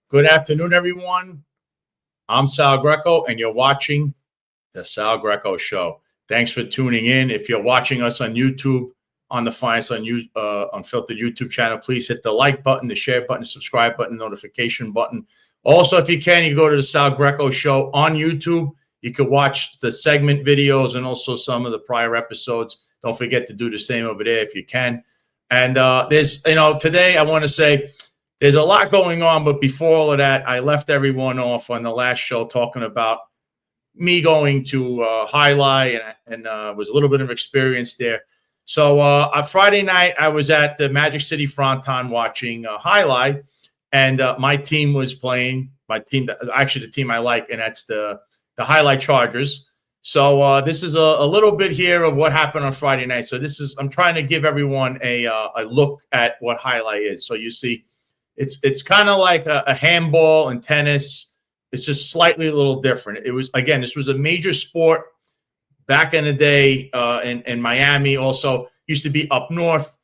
Good afternoon, everyone. I'm Sal Greco, and you're watching the Sal Greco Show. Thanks for tuning in. If you're watching us on YouTube, on the Files Unfiltered YouTube channel, please hit the like button, the share button, the subscribe button, notification button. Also, if you can, you go to the Sal Greco Show on YouTube. You can watch the segment videos and also some of the prior episodes. Don't forget to do the same over there if you can. And today I want to say there's a lot going on, but before all of that, I left everyone off on the last show talking about me going to Highlight and was a little bit of experience there. So on Friday night, I was at the Magic City Fronton watching Highlight, and my team was playing. My team, actually the team I like, and that's the Highlight Chargers. So this is a little bit here of what happened on Friday night. So I'm trying to give everyone a look at what Highlight is. So you see, it's kind of like a handball and tennis. It's just slightly a little different. This was a major sport back in the day in Miami. Also used to be up north,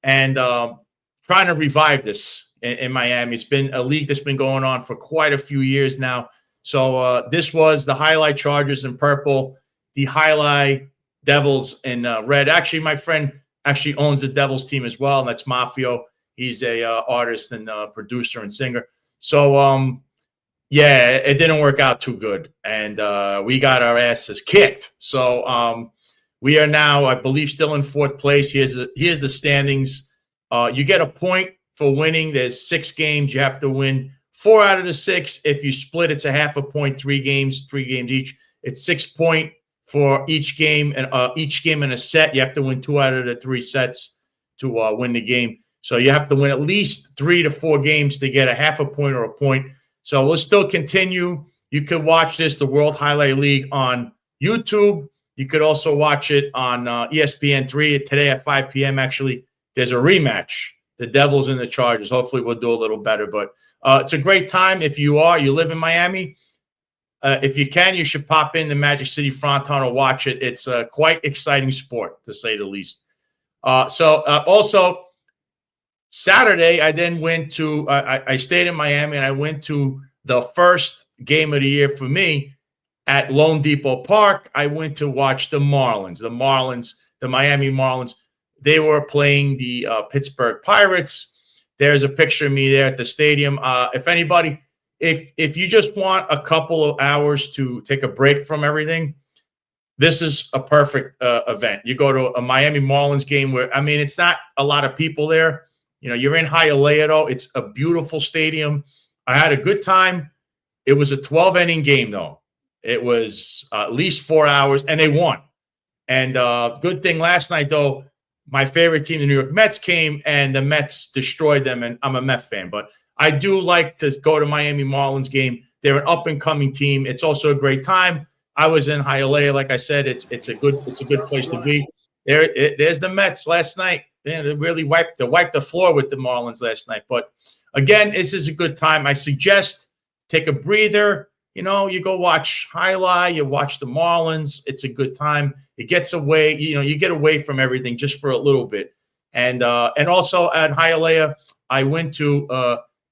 and trying to revive this in Miami. It's been a league that's been going on for quite a few years now. So this was the Highlight Chargers in purple, the Highlight Devils in red. Actually, my friend actually owns the Devils team as well, and that's Mafio. He's a artist and producer and singer. So, it didn't work out too good, and we got our asses kicked. So we are now, I believe, still in fourth place. Here's the standings. You get a point for winning. There's 6 games. You have to win 4 out of the 6. If you split, it's a half a point. 3 games each. It's 6 points for each game, and each game in a set. You have to win 2 out of the 3 sets to win the game. So you have to win at least 3 to 4 games to get a half a point or a point. So we'll still continue. You could watch the World Highlight League on YouTube. You could also watch it on ESPN3 today at 5 p.m. Actually, there's a rematch, the Devils and the Chargers. Hopefully we'll do a little better. But it's a great time. If you live in Miami, if you can, you should pop in the Magic City Fronton or watch it. It's a quite exciting sport, to say the least. Also, Saturday, I then went to I stayed in Miami, and I went to the first game of the year for me at Lone Depot Park. I went to watch the Marlins, the Miami Marlins. They were playing the Pittsburgh Pirates. There's a picture of me there at the stadium. If you just want a couple of hours to take a break from everything, this is a perfect event. You go to a Miami Marlins game where, it's not a lot of people there. You're in Hialeah. It's a beautiful stadium. I had a good time. It was a 12-inning game, though. It was at least 4 hours, and they won. And good thing last night, though, my favorite team, the New York Mets, came, and the Mets destroyed them, and I'm a Mets fan. But I do like to go to Miami Marlins game. They're an up-and-coming team. It's also a great time. I was in Hialeah, like I said. It's a good place to be. There's the Mets last night. They really wiped the floor with the Marlins last night. But again, this is a good time. I suggest take a breather. You go watch Highlight, you watch the Marlins. It's a good time. It gets away. You get away from everything just for a little bit. And also at Hialeah, I went to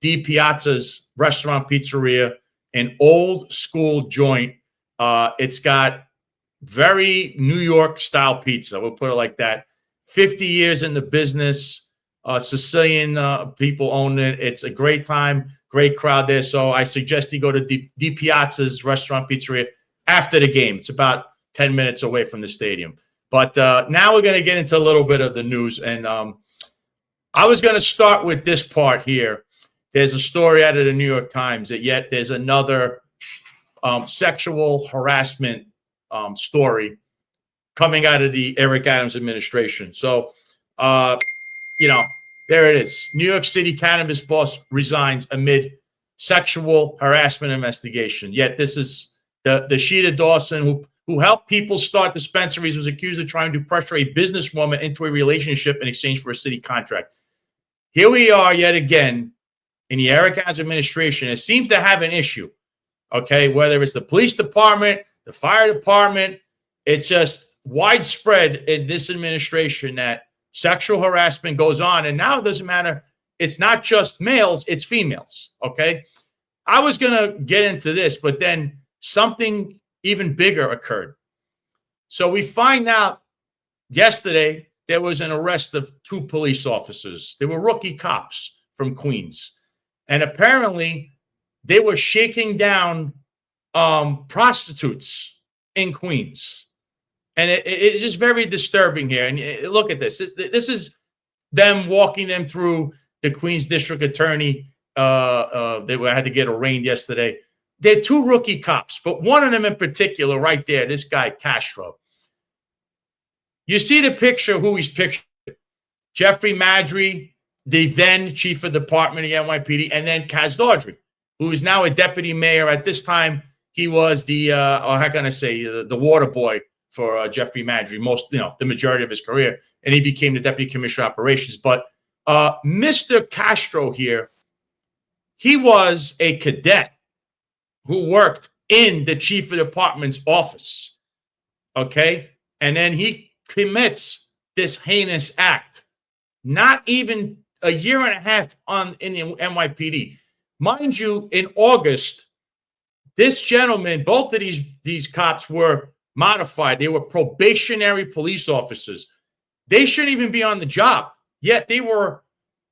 Di Piazza's Restaurant Pizzeria, an old school joint. It's got very New York style pizza. We'll put it like that. 50 years in the business. Sicilian people own it. It's a great time, great crowd there. So I suggest you go to Di Piazza's Restaurant Pizzeria after the game. It's about 10 minutes away from the stadium. But now we're going to get into a little bit of the news. And I was going to start with this part here. There's a story out of the New York Times that yet there's another sexual harassment story coming out of the Eric Adams administration. So, there it is. New York City cannabis boss resigns amid sexual harassment investigation. Yet this is the Sheeta Dawson who helped people start dispensaries, was accused of trying to pressure a businesswoman into a relationship in exchange for a city contract. Here we are yet again in the Eric Adams administration. It seems to have an issue, okay, whether it's the police department, the fire department. It's just widespread in this administration that sexual harassment goes on. And now it doesn't matter. It's not just males, it's females, okay? I was going to get into this, but then something even bigger occurred. So we find out yesterday there was an arrest of 2 police officers. They were rookie cops from Queens. And apparently they were shaking down prostitutes in Queens. And it's just very disturbing here. And look at this. This is them walking them through the Queens district attorney. They had to get arraigned yesterday. They're 2 rookie cops, but one of them in particular right there, this guy, Castro. You see the picture, who he's pictured. Jeffrey Madry, the then chief of department of the NYPD, and then Kaz Daughtry, who is now a deputy mayor. At this time, he was the, or how can I say, the water boy for Jeffrey Madry, the majority of his career. And he became the deputy commissioner of operations. But Mr. Castro here, he was a cadet who worked in the chief of department's office. Okay. And then he commits this heinous act, not even a year and a half in the NYPD. Mind you, in August, this gentleman, both of these cops were modified. They were probationary police officers. They shouldn't even be on the job, yet they were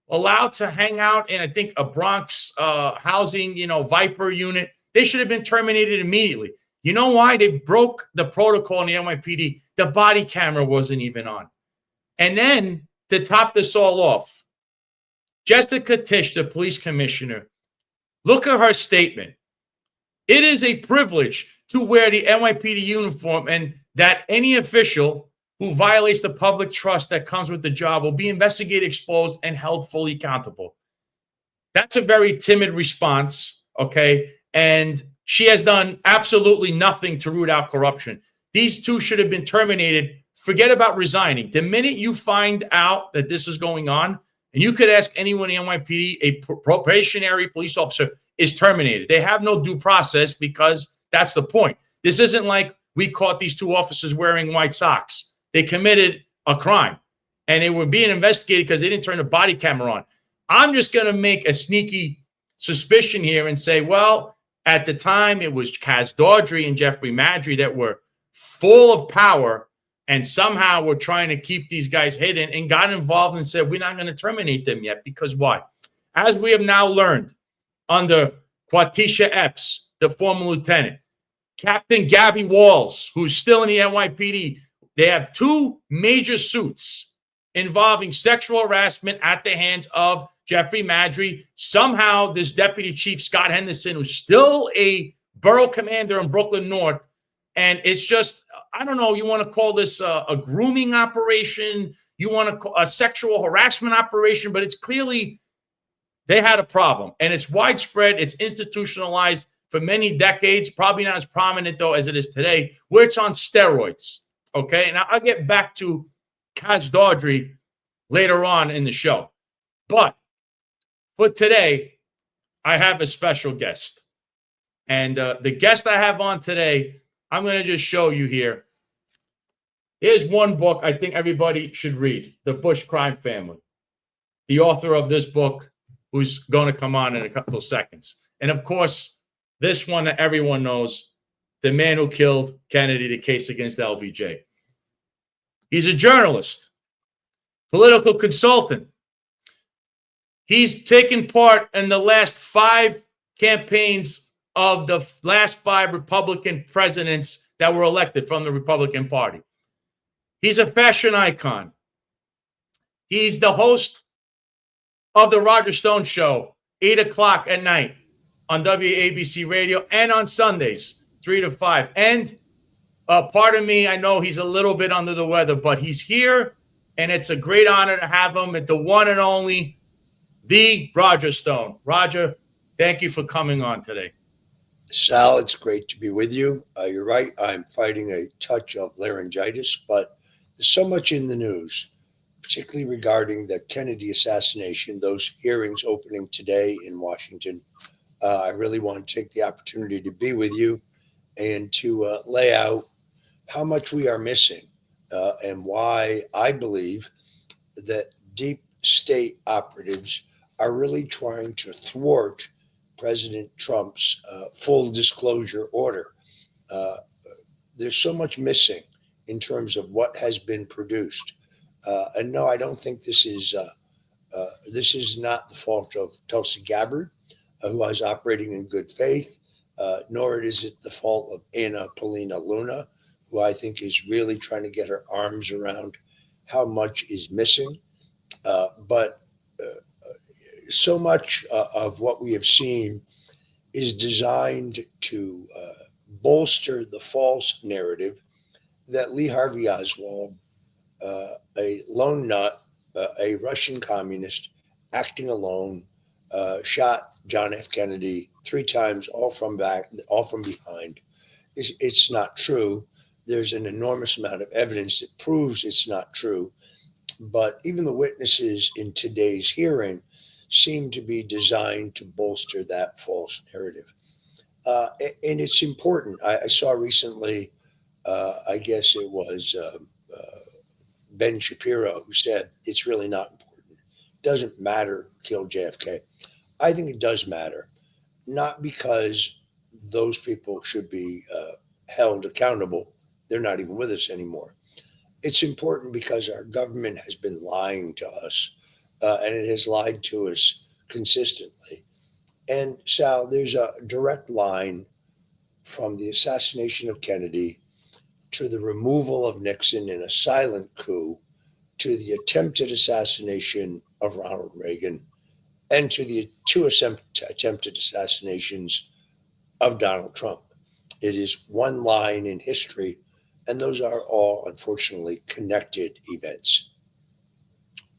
allowed to hang out in, I think, a Bronx housing, Viper unit. They should have been terminated immediately. You know why? They broke the protocol in the NYPD. The body camera wasn't even on. And then to top this all off, Jessica Tisch, the police commissioner, look at her statement. It is a privilege to wear the NYPD uniform, and that any official who violates the public trust that comes with the job will be investigated, exposed, and held fully accountable. That's a very timid response, okay? And she has done absolutely nothing to root out corruption. These 2 should have been terminated. Forget about resigning. The minute you find out that this is going on, and you could ask anyone in NYPD, a probationary police officer is terminated. They have no due process because that's the point. This isn't like we caught these 2 officers wearing white socks. They committed a crime, and they were being investigated because they didn't turn the body camera on. I'm just going to make a sneaky suspicion here and say, well, at the time, it was Kaz Daughtry and Jeffrey Madry that were full of power and somehow were trying to keep these guys hidden and got involved and said, we're not going to terminate them yet. Because why? As we have now learned under Quatisha Epps, the former lieutenant, Captain Gabby Walls, who's still in the NYPD, they have 2 major suits involving sexual harassment at the hands of Jeffrey Madry. Somehow, this deputy chief, Scott Henderson, who's still a borough commander in Brooklyn North, and it's just, I don't know, you want to call this a grooming operation, you want to call a sexual harassment operation, but it's clearly they had a problem, and it's widespread, it's institutionalized for many decades, probably not as prominent, though, as it is today, where it's on steroids, okay? And I'll get back to Kaz Daughtry later on in the show. But for today, I have a special guest. And the guest I have on today, I'm going to just show you here. Here's one book I think everybody should read, The Bush Crime Family. The author of this book, who's going to come on in a couple of seconds. And, of course, this one that everyone knows, The Man Who Killed Kennedy, the case against LBJ. He's a journalist, political consultant. He's taken part in the last 5 campaigns of the last 5 Republican presidents that were elected from the Republican Party. He's a fashion icon. He's the host of the Roger Stone Show, 8 o'clock at night on WABC Radio, and on Sundays, 3 to 5. And pardon me, I know he's a little bit under the weather, but he's here, and it's a great honor to have him at the one and only, the Roger Stone. Roger, thank you for coming on today. Sal, it's great to be with you. You're right. I'm fighting a touch of laryngitis, but there's so much in the news, particularly regarding the Kennedy assassination, those hearings opening today in Washington. I really want to take the opportunity to be with you and to lay out how much we are missing and why I believe that deep state operatives are really trying to thwart President Trump's full disclosure order. There's so much missing in terms of what has been produced. And no, I don't think this is not the fault of Tulsi Gabbard, who was operating in good faith, nor is it the fault of Anna Paulina Luna, who I think is really trying to get her arms around how much is missing. But so much of what we have seen is designed to bolster the false narrative that Lee Harvey Oswald, a lone nut, a Russian communist acting alone, shot John F. Kennedy 3 times, all from behind. It's not true. There's an enormous amount of evidence that proves it's not true. But even the witnesses in today's hearing seem to be designed to bolster that false narrative. And it's important. I saw recently, I guess it was Ben Shapiro, who said it's really not important. It doesn't matter who killed JFK. I think it does matter, not because those people should be held accountable. They're not even with us anymore. It's important because our government has been lying to us, and it has lied to us consistently. And Sal, there's a direct line from the assassination of Kennedy to the removal of Nixon in a silent coup, to the attempted assassination of Ronald Reagan, and to the 2 attempted assassinations of Donald Trump. It is one line in history, and those are all, unfortunately, connected events.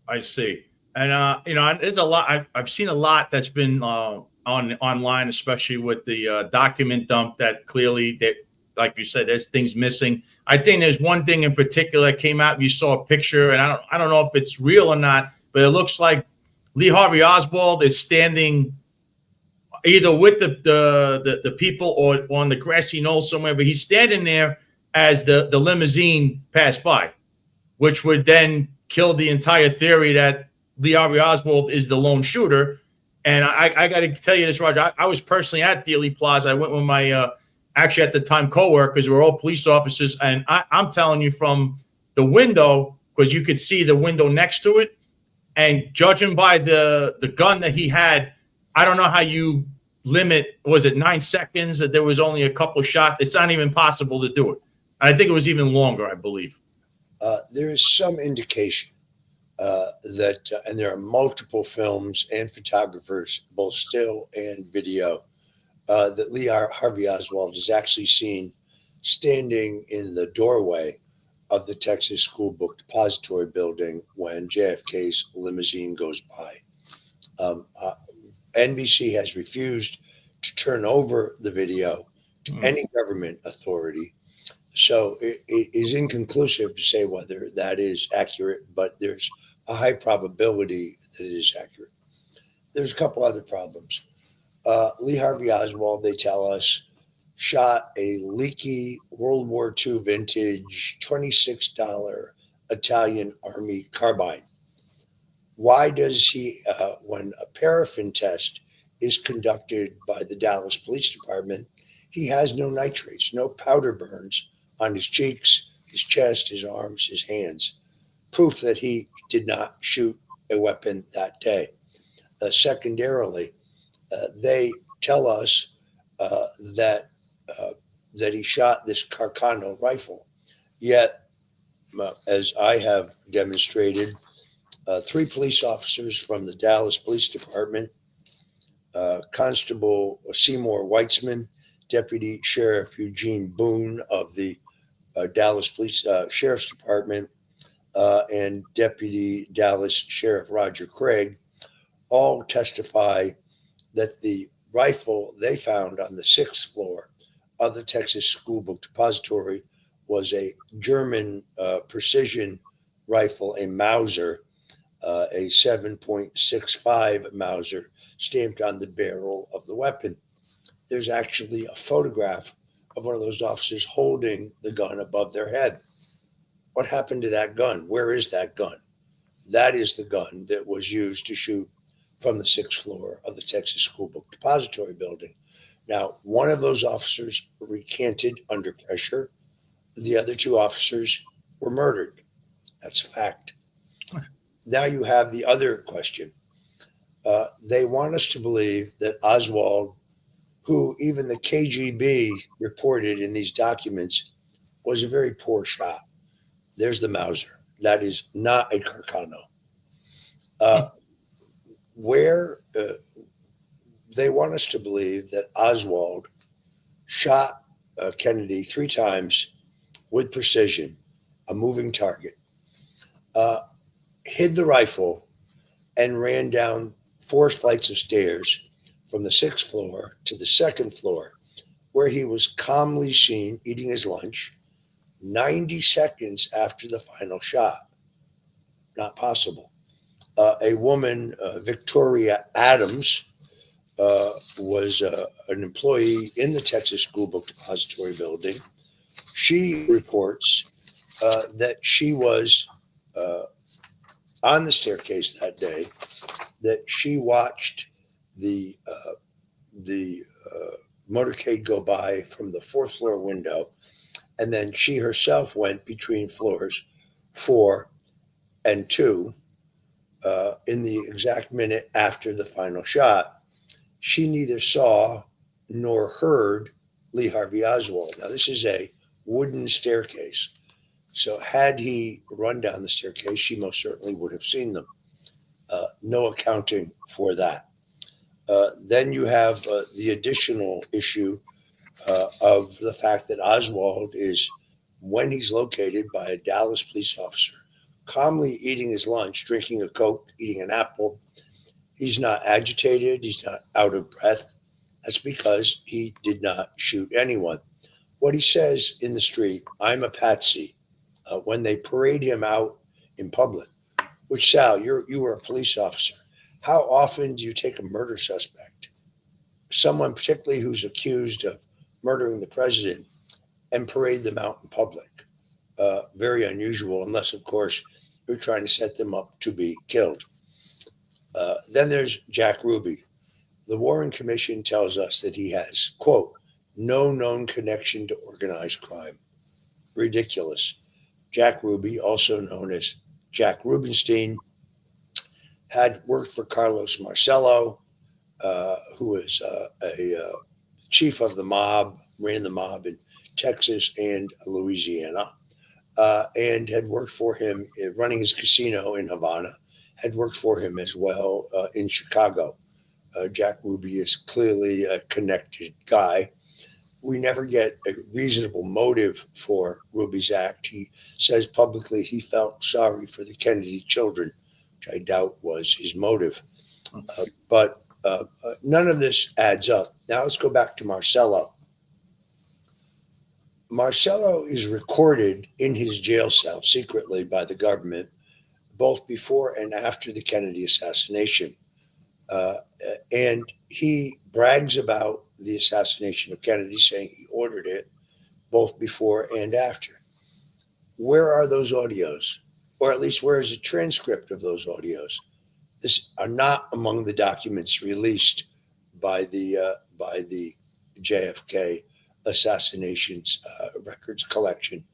I see. And, there's a lot. I've seen a lot that's been online, especially with the document dump that clearly, that, like you said, there's things missing. I think there's one thing in particular that came out. You saw a picture, and I don't know if it's real or not, but it looks like Lee Harvey Oswald is standing either with the people or on the grassy knoll somewhere, but he's standing there as the limousine passed by, which would then kill the entire theory that Lee Harvey Oswald is the lone shooter. And I got to tell you this, Roger. I was personally at Dealey Plaza. I went with my actually at the time coworkers. We were all police officers, and I'm telling you from the window, because you could see the window next to it, and judging by the gun that he had, I don't know how you limit. Was it 9 seconds? That there was only a couple of shots. It's not even possible to do it. I think it was even longer, I believe. There is some indication that, and there are multiple films and photographers, both still and video, that Lee Harvey Oswald is actually seen standing in the doorway of the Texas School Book Depository building when JFK's limousine goes by. NBC has refused to turn over the video to any government authority. So it is inconclusive to say whether that is accurate, but there's a high probability that it is accurate. There's a couple other problems. Lee Harvey Oswald, they tell us, shot a leaky World War II vintage $26 Italian Army carbine. Why does he, when a paraffin test is conducted by the Dallas Police Department, he has no nitrates, no powder burns on his cheeks, his chest, his arms, his hands? Proof that he did not shoot a weapon that day. Secondarily, they tell us that he shot this Carcano rifle. Yet, as I have demonstrated, 3 police officers from the Dallas Police Department, Constable Seymour Weitzman, Deputy Sheriff Eugene Boone of the Dallas Police Sheriff's Department, and Deputy Dallas Sheriff Roger Craig, all testify that the rifle they found on the 6th floor of the Texas School Book Depository was a German precision rifle, a Mauser, a 7.65 Mauser stamped on the barrel of the weapon. There's actually a photograph of one of those officers holding the gun above their head. What happened to that gun? Where is that gun? That is the gun that was used to shoot from the 6th floor of the Texas School Book Depository building. Now, one of those officers recanted under pressure. The other 2 officers were murdered. That's a fact. Now you have the other question. They want us to believe that Oswald, who even the KGB reported in these documents, was a very poor shot. There's the Mauser. That is not a Carcano. Where they want us to believe that Oswald shot Kennedy 3 times with precision, a moving target, hid the rifle, and ran down 4 flights of stairs from the 6th floor to the 2nd floor, where he was calmly seen eating his lunch 90 seconds after the final shot. Not possible. A woman, Victoria Adams, was an employee in the Texas School Book Depository building. She reports that she was on the staircase that day, that she watched the motorcade go by from the 4th floor window, and then she herself went between floors 4 and 2 in the exact minute after the final shot. She neither saw nor heard Lee Harvey Oswald. Now, this is a wooden staircase. So had he run down the staircase, she most certainly would have seen them. No accounting for that. Then you have the additional issue of the fact that Oswald is, when he's located by a Dallas police officer, calmly eating his lunch, drinking a Coke, eating an apple. He's not agitated. He's not out of breath. That's because he did not shoot anyone. What he says in the street, "I'm a patsy," when they parade him out in public, which, Sal, you were a police officer. How often do you take a murder suspect, someone particularly who's accused of murdering the president, and parade them out in public? Very unusual, unless, of course, you're trying to set them up to be killed. Then there's Jack Ruby. The Warren Commission tells us that he has, quote, "no known connection to organized crime." Ridiculous. Jack Ruby, also known as Jack Rubenstein, had worked for Carlos Marcello, who is a chief of the mob, ran the mob in Texas and Louisiana, and had worked for him running his casino in Havana, had worked for him as well in Chicago. Jack Ruby is clearly a connected guy. We never get a reasonable motive for Ruby's act. He says publicly he felt sorry for the Kennedy children, which I doubt was his motive. But none of this adds up. Now let's go back to Marcello. Marcello is recorded in his jail cell secretly by the government, both before and after the Kennedy assassination. And he brags about the assassination of Kennedy, saying he ordered it both before and after. Where are those audios? Or at least where is a transcript of those audios? This are not among the documents released by the JFK assassinations records collection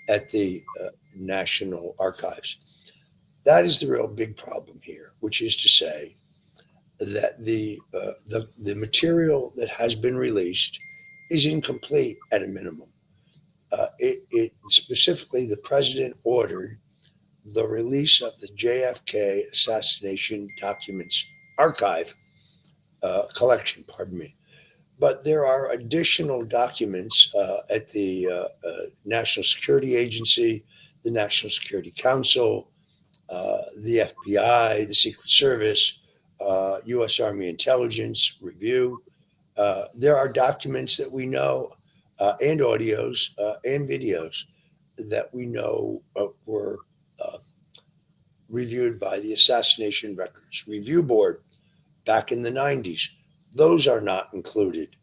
at the National Archives. That is the real big problem here, which is to say that the material that has been released is incomplete at a minimum. It specifically, the president ordered the release of the JFK assassination documents archive collection, pardon me. But there are additional documents at the National Security Agency, the National Security Council, the FBI, the Secret Service, U.S. Army Intelligence Review. There are documents that we know, and audios and videos that we know were reviewed by the Assassination Records Review Board back in the 90s. Those are not included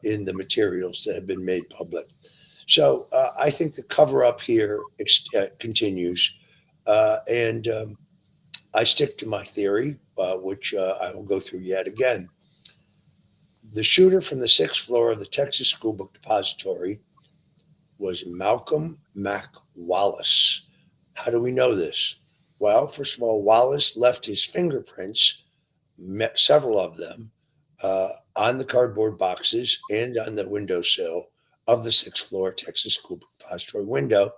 in the materials that have been made public. So I think the cover-up here continues. And I stick to my theory, which I will go through yet again. The shooter from the 6th floor of the Texas School Book Depository was Malcolm Mac Wallace. How do we know this? Well, first of all, Wallace left his fingerprints, several of them, on the cardboard boxes and on the windowsill of the 6th floor Texas School Book Depository window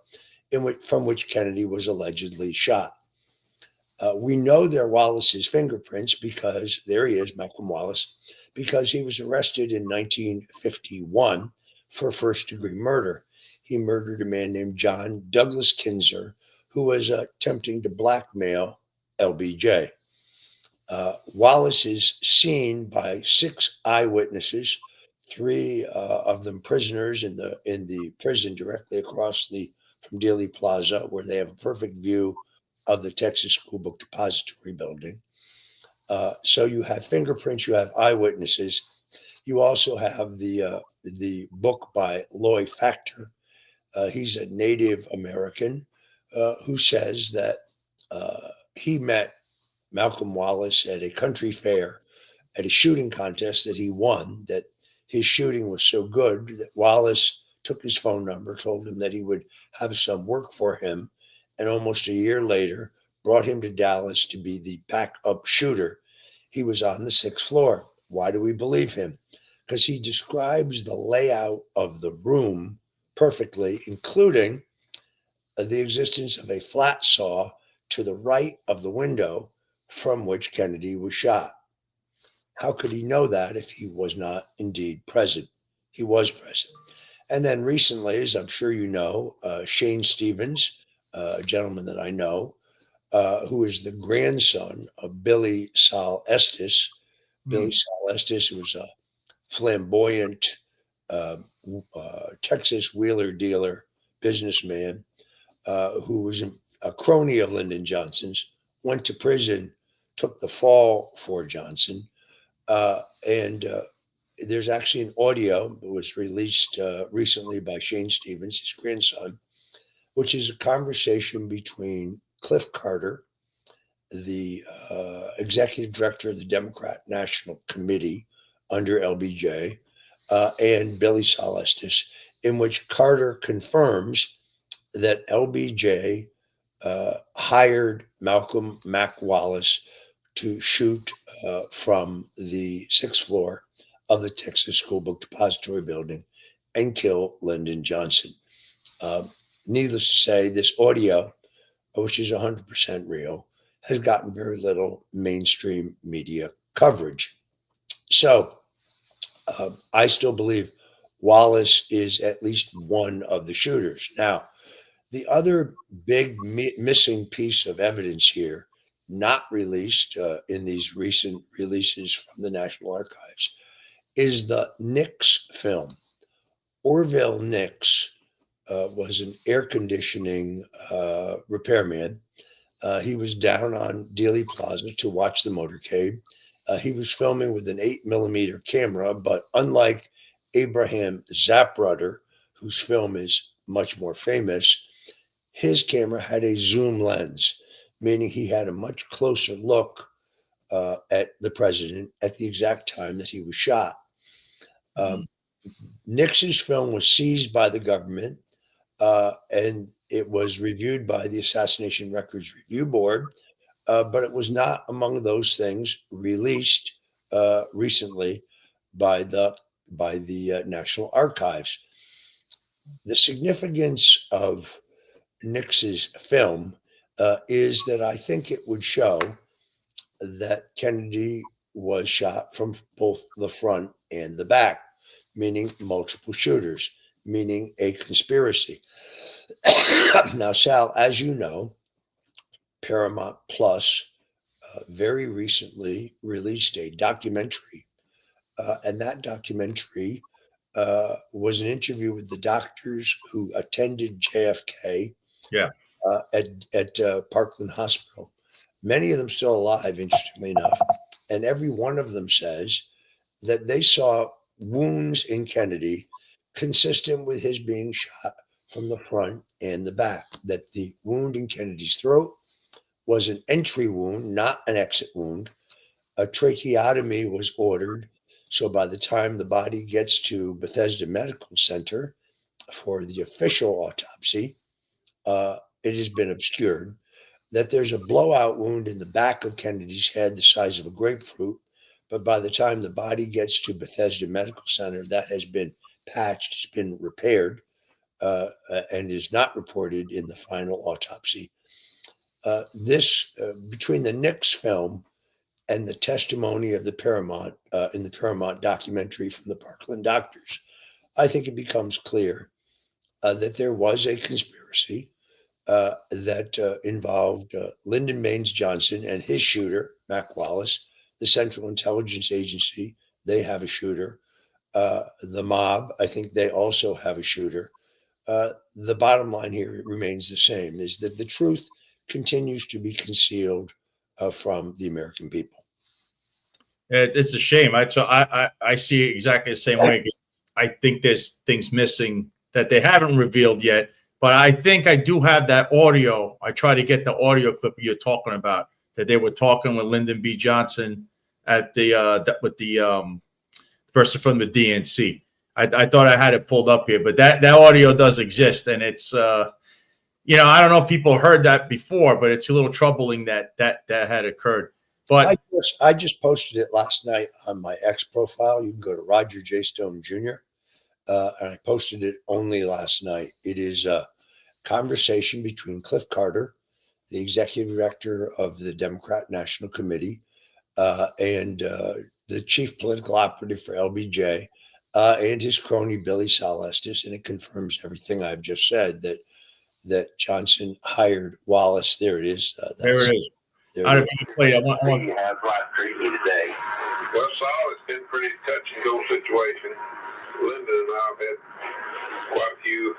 from which Kennedy was allegedly shot. We know they're Wallace's fingerprints because there he is, Malcolm Wallace, because he was arrested in 1951 for first-degree murder. He murdered a man named John Douglas Kinzer, who was attempting to blackmail LBJ. Wallace is seen by 6 eyewitnesses, 3 of them prisoners in the prison directly across from Dealey Plaza, where they have a perfect view of the Texas School Book Depository building. So you have fingerprints, you have eyewitnesses. You also have the book by Loy Factor. He's a Native American who says that he met Malcolm Wallace at a country fair at a shooting contest that he won, that his shooting was so good that Wallace took his phone number, told him that he would have some work for him, and almost a year later brought him to Dallas to be the backup shooter. He was on the 6th floor. Why do we believe him? Because he describes the layout of the room perfectly, including the existence of a flat saw to the right of the window from which Kennedy was shot. How could he know that if he was not indeed present? He was present. And then recently, as I'm sure you know, Shane Stevens, a gentleman that I know, who is the grandson of Billy Sal Estes. Billy Sal Estes was a flamboyant Texas wheeler dealer businessman who was a crony of Lyndon Johnson's, went to prison, took the fall for Johnson. And there's actually an audio that was released recently by Shane Stevens, his grandson, which is a conversation between Cliff Carter, the executive director of the Democrat National Committee under LBJ, and Billy Sal Estes, in which Carter confirms that LBJ hired Malcolm Mac Wallace to shoot from the 6th floor of the Texas School Book Depository building and kill Lyndon Johnson. Needless to say, this audio, which is 100% real, has gotten very little mainstream media coverage. So I still believe Wallace is at least one of the shooters. Now, the other big missing piece of evidence here, not released in these recent releases from the National Archives, is the Nix film. Orville Nix was an air conditioning repairman. He was down on Dealey Plaza to watch the motorcade. He was filming with an 8mm camera, but unlike Abraham Zapruder, whose film is much more famous, his camera had a zoom lens, meaning he had a much closer look at the president at the exact time that he was shot. Nix's film was seized by the government, and it was reviewed by the Assassination Records Review Board, but it was not among those things released recently by the National Archives. The significance of Nix's film is that I think it would show that Kennedy was shot from both the front and the back, meaning multiple shooters, meaning a conspiracy. Now, Sal, as you know, Paramount Plus very recently released a documentary, and that documentary was an interview with the doctors who attended JFK at Parkland Hospital. Many of them still alive, interestingly enough, and every one of them says that they saw wounds in Kennedy consistent with his being shot from the front and the back, that the wound in Kennedy's throat was an entry wound, not an exit wound. A tracheotomy was ordered. So by the time the body gets to Bethesda Medical Center for the official autopsy, it has been obscured that there's a blowout wound in the back of Kennedy's head the size of a grapefruit. But by the time the body gets to Bethesda Medical Center, that has been patched, has been repaired, and is not reported in the final autopsy. Between the Nix film and the testimony of the Paramount in the Paramount documentary from the Parkland doctors, I think it becomes clear that there was a conspiracy that involved Lyndon Baines Johnson and his shooter, Mac Wallace, the Central Intelligence Agency. They have a shooter. The mob, I think they also have a shooter. The bottom line here remains the same, is that the truth continues to be concealed from the American people. It's a shame. I see it exactly the same way. I think there's things missing that they haven't revealed yet. But I think I do have that audio. I try to get the audio clip you're talking about, that they were talking with Lyndon B. Johnson at with the person from the DNC. I thought I had it pulled up here, but that audio does exist, and it's I don't know if people heard that before, but it's a little troubling that had occurred. But I just posted it last night on my X profile. You can go to Roger J. Stone Jr. And I posted it only last night. It is a conversation between Cliff Carter, the executive director of the Democrat National Committee, and the chief political operative for LBJ, and his crony Billy Sal Estes, and it confirms everything I've just said, that Johnson hired Wallace. There it is. There it is. I don't know if you play. I want. How's life treating you today? Well, Saul, it's been a pretty touch and go situation. Linda and I have had quite a few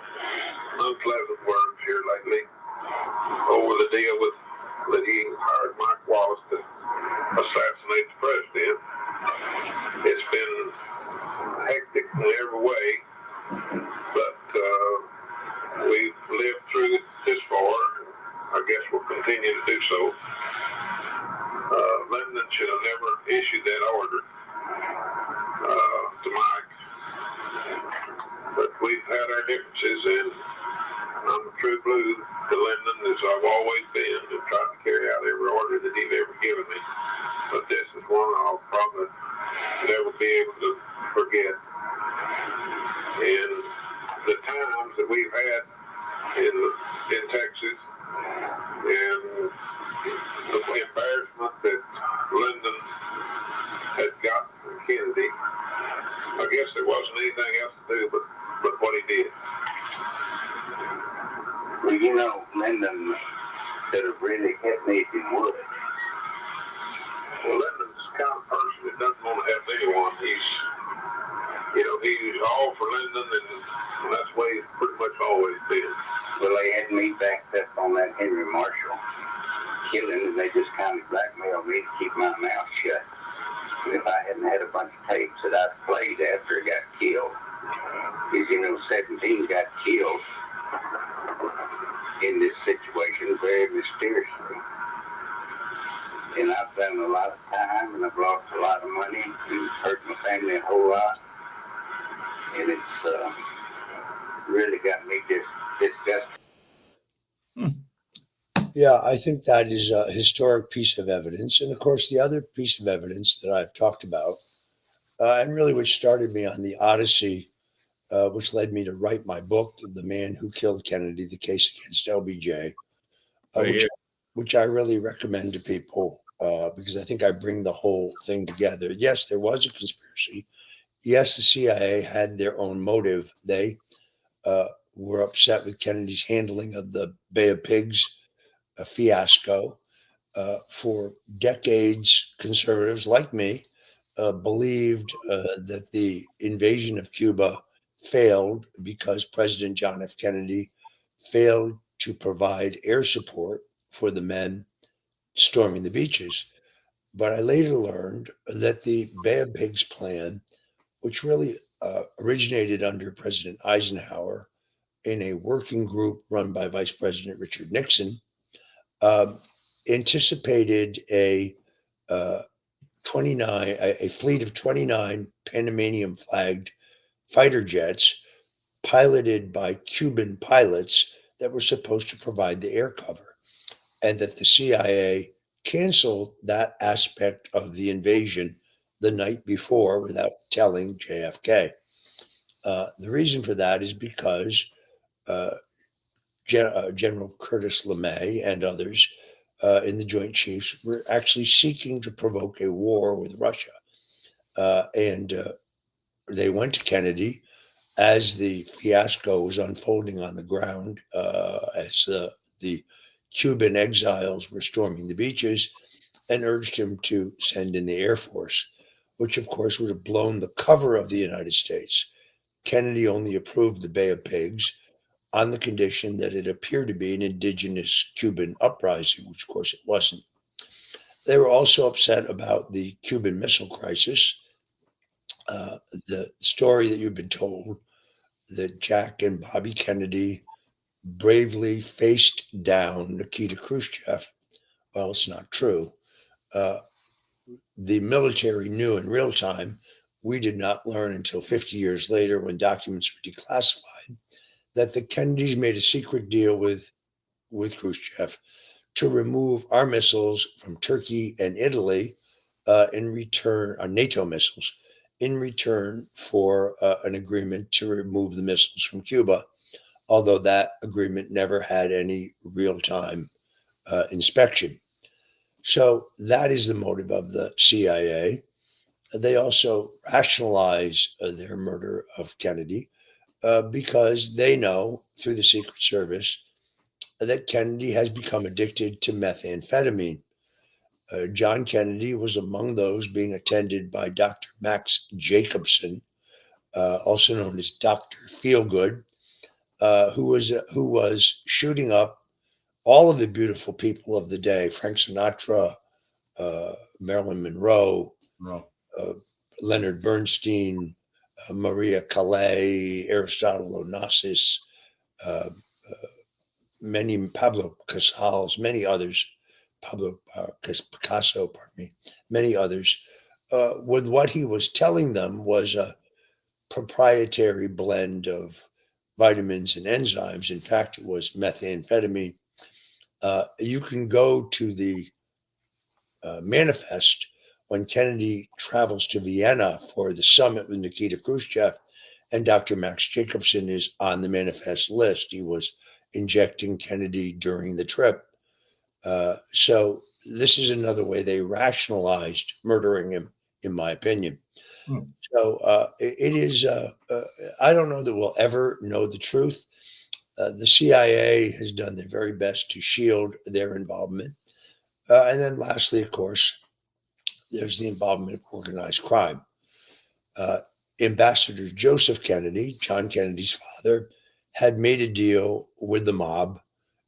unpleasant words here lately over the deal that he hired Mike Wallace to assassinate the president. It's been hectic in every way, but we've lived through it this far. I guess we'll continue to do so. Lyndon should have never issued that order to Mike. But we've had our differences, and I'm a true blue to Lyndon, as I've always been, and tried to carry out every order that he's ever given me. But this is one I'll probably never be able to forget. And the times that we've had in Texas, and the embarrassment that Lyndon had gotten from Kennedy, I guess there wasn't anything else to do but what he did. Well, Lyndon could have really hit me if he would. Well, Lyndon's the kind of person that doesn't want to help anyone. He's all for Lyndon, and that's the way he's pretty much always been. Well, they had me backed up on that Henry Marshall killing, and they just kind of blackmailed me to keep my mouth shut. And if I hadn't had a bunch of tapes that I played after he got killed, because 17 got killed in this situation very mysteriously. And I've done a lot of time, and I've lost a lot of money, and hurt my family a whole lot. And it's really got me disgusted. Yeah, I think that is a historic piece of evidence. And of course, the other piece of evidence that I've talked about, and really which started me on the Odyssey, which led me to write my book, The Man Who Killed Kennedy, The Case Against LBJ, which I really recommend to people because I think I bring the whole thing together. Yes, there was a conspiracy. Yes, the CIA had their own motive. They were upset with Kennedy's handling of the Bay of Pigs fiasco. For decades, conservatives like me believed that the invasion of Cuba failed because President John F. Kennedy failed to provide air support for the men storming the beaches. But I later learned that the Bay of Pigs plan, which really originated under President Eisenhower in a working group run by Vice President Richard Nixon, anticipated a 29, a fleet of 29 Panamanian flagged fighter jets piloted by Cuban pilots that were supposed to provide the air cover, and that the CIA canceled that aspect of the invasion the night before without telling JFK. The reason for that is because General Curtis LeMay and others in the Joint Chiefs were actually seeking to provoke a war with Russia. And they went to Kennedy as the fiasco was unfolding on the ground, as the Cuban exiles were storming the beaches, and urged him to send in the Air Force, which of course would have blown the cover of the United States. Kennedy only approved the Bay of Pigs on the condition that it appeared to be an indigenous Cuban uprising, which of course it wasn't. They were also upset about the Cuban Missile Crisis. The story that you've been told that Jack and Bobby Kennedy bravely faced down Nikita Khrushchev. Well, it's not true. The military knew in real time. We did not learn until 50 years later, when documents were declassified, that the Kennedys made a secret deal with Khrushchev to remove our missiles from Turkey and Italy in return, our NATO missiles, in return for an agreement to remove the missiles from Cuba, although that agreement never had any real-time inspection. So that is the motive of the CIA. They also rationalize their murder of Kennedy because they know through the Secret Service that Kennedy has become addicted to methamphetamine. John Kennedy was among those being attended by Dr. Max Jacobson, also known as Dr. Feelgood, who was shooting up all of the beautiful people of the day: Frank Sinatra, Marilyn Monroe, Leonard Bernstein, Maria Calais, Aristotle Onassis, Pablo Casals, many others, Picasso, many others. With what he was telling them was a proprietary blend of vitamins and enzymes. In fact, it was methamphetamine. You can go to the manifest when Kennedy travels to Vienna for the summit with Nikita Khrushchev, and Dr. Max Jacobson is on the manifest list. He was injecting Kennedy during the trip. So this is another way they rationalized murdering him, in my opinion. So it is, I don't know that we'll ever know the truth. The CIA has done their very best to shield their involvement. And then lastly, of course, there's the involvement of organized crime. Ambassador Joseph Kennedy, John Kennedy's father, had made a deal with the mob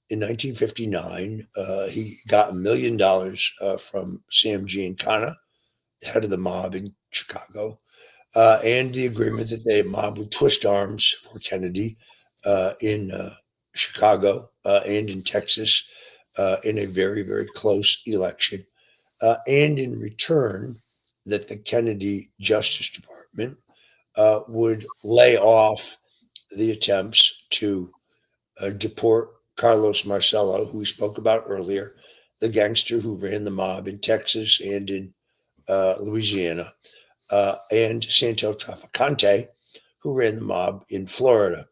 in 1959. He got $1 million from Sam Giancana, head of the mob in Chicago, and the agreement that the mob would twist arms for Kennedy in Chicago and in Texas in a very, very close election. And in return, that the Kennedy Justice Department would lay off the attempts to deport Carlos Marcello, who we spoke about earlier, the gangster who ran the mob in Texas and in Louisiana, and Santo Traficante, who ran the mob in Florida.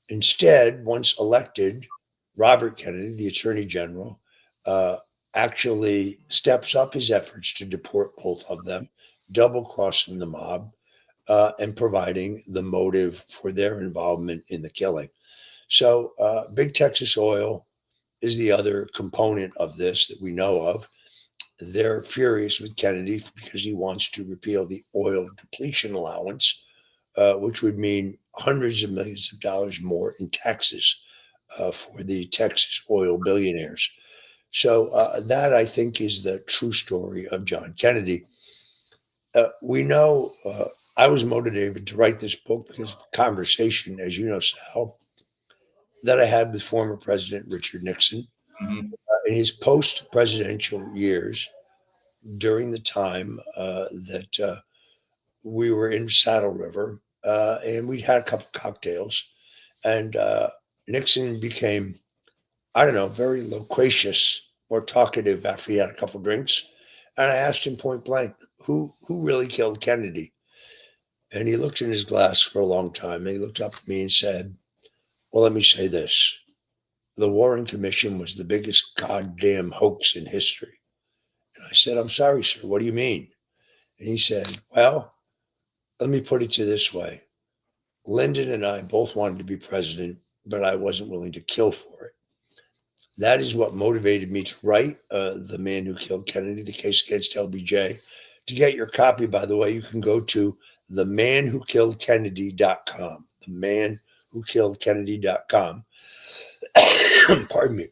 Instead, once elected, Robert Kennedy, the Attorney General, actually steps up his efforts to deport both of them, double-crossing the mob and providing the motive for their involvement in the killing. So Big Texas Oil is the other component of this that we know of. They're furious with Kennedy because he wants to repeal the oil depletion allowance, which would mean hundreds of millions of dollars more in taxes for the Texas oil billionaires. So that, I think, is the true story of John Kennedy. We know I was motivated to write this book because of a conversation, as you know, Sal, that I had with former President Richard Nixon in in his post-presidential years, during the time that we were in Saddle River, and we'd had a couple cocktails, and Nixon became, I don't know, very loquacious, more talkative after he had a couple drinks. And I asked him point blank, who really killed Kennedy? And he looked in his glass for a long time, and he looked up at me and said, well, let me say this. The Warren Commission was the biggest goddamn hoax in history. And I said, I'm sorry, sir. What do you mean? And he said, well, let me put it to you this way. Lyndon and I both wanted to be president, but I wasn't willing to kill for it. That is what motivated me to write The Man Who Killed Kennedy, The Case Against LBJ. To get your copy, by the way, you can go to themanwhokilledkennedy.com. Themanwhokilledkennedy.com. Pardon me.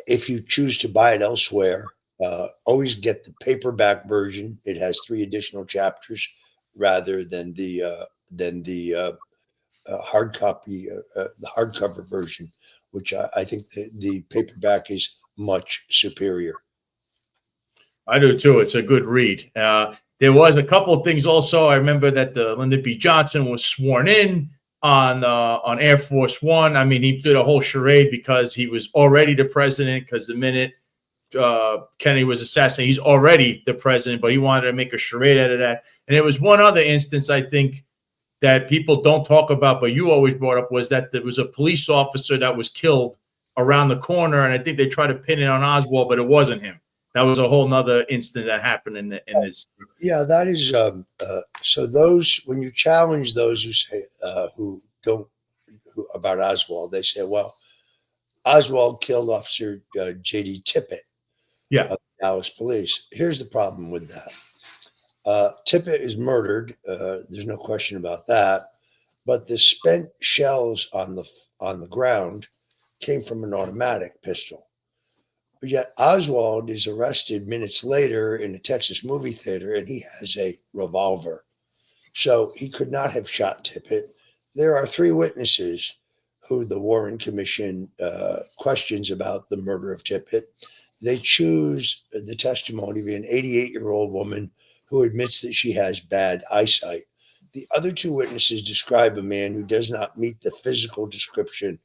If you choose to buy it elsewhere, always get the paperback version. It has 3 additional chapters rather than the hard copy, the hardcover version, which I think the paperback is much superior. I do too. It's a good read. There was a couple of things also. I remember that Lyndon B. Johnson was sworn in on Air Force One. I mean, he did a whole charade because he was already the president, because the minute Kennedy was assassinated, he's already the president, but he wanted to make a charade out of that. And there was one other instance, I think, that people don't talk about, but you always brought up, was that there was a police officer that was killed around the corner, and I think they tried to pin it on Oswald, but it wasn't him. That was a whole nother incident that happened in this. Yeah, that is so. Those, when you challenge those who say who about Oswald, they say, well, Oswald killed Officer J.D. Tippit, yeah, of the Dallas police. Here's the problem with that. Tippit is murdered. There's no question about that. But the spent shells on the ground came from an automatic pistol. But yet Oswald is arrested minutes later in a Texas movie theater, and he has a revolver. So he could not have shot Tippit. There are 3 witnesses who the Warren Commission questions about the murder of Tippit. They choose the testimony of an 88-year-old woman who admits that she has bad eyesight. The other 2 witnesses describe a man who does not meet the physical description